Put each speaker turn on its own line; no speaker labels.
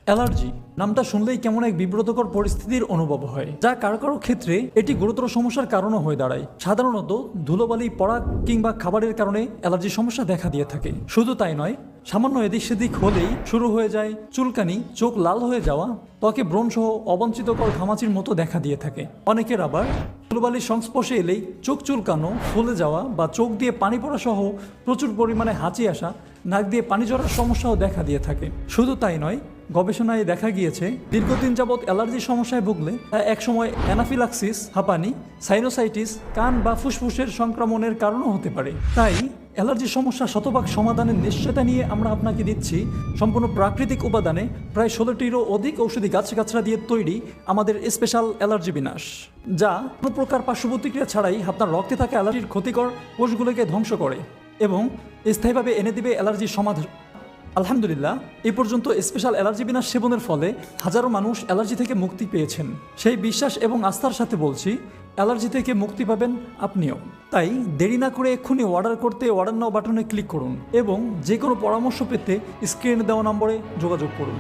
Allergy নামটা শুনলেই কেমন এক বিব্রতকর পরিস্থিতির অনুভব হয়, যা কারো কারো ক্ষেত্রে এটি গুরুতর সমস্যার কারণও হয়ে দাঁড়ায়। সাধারণত ধুলোবালি পড়া কিংবা খাবারের কারণে অ্যালার্জি সমস্যা দেখা দিয়ে থাকে। শুধু তাই নয়, সামান্য এদিক সেদিক হলেই শুরু হয়ে যায় চুলকানি, চোখ লাল হয়ে যাওয়া, ত্বকে ব্রণ সহ অবাঞ্ছিতকর ঘামাচির মতো দেখা দিয়ে থাকে। অনেকের আবার ধুলোবালির সংস্পর্শে এলেই চোখ চুলকানো, ফুলে যাওয়া বা চোখ দিয়ে পানি পড়া সহ প্রচুর পরিমাণে হাঁচি আসা, নাক দিয়ে পানি ঝরার সমস্যাও দেখা দিয়ে থাকে। শুধু তাই নয়, গবেষণায় দেখা গিয়েছে দীর্ঘদিন যাবৎ অ্যালার্জির সমস্যায় ভুগলে তা একসময় অ্যানাফিলাক্সিস, হাঁপানি, সাইনোসাইটিস, কান বা ফুসফুসের সংক্রমণের কারণও হতে পারে। তাই অ্যালার্জির সমস্যা শতভাগ সমাধানের নিশ্চয়তা নিয়ে আমরা আপনাকে দিচ্ছি সম্পূর্ণ প্রাকৃতিক উপাদানে প্রায় 16টিরও অধিক ঔষধি গাছগাছড়া দিয়ে তৈরি আমাদের স্পেশাল অ্যালার্জি বিনাশ, যা কোনো প্রকার পার্শ্ব প্রতিক্রিয়া ছাড়াই আপনার রক্তে থাকা অ্যালার্জির ক্ষতিকর কোষগুলোকে ধ্বংস করে এবং স্থায়ীভাবে এনে দিবে অ্যালার্জির সমাধান। আলহামদুলিল্লাহ, এই পর্যন্ত স্পেশাল অ্যালার্জি বিনাশ সেবনের ফলে হাজারো মানুষ অ্যালার্জি থেকে মুক্তি পেয়েছেন। সেই বিশ্বাস এবং আস্থার সাথে বলছি, অ্যালার্জি থেকে মুক্তি পাবেন আপনিও। তাই দেরি না করে এক্ষুনি অর্ডার করতে অর্ডার নাও বাটনে ক্লিক করুন এবং যে কোনো পরামর্শ পেতে স্ক্রিনে দেওয়া নম্বরে যোগাযোগ করুন।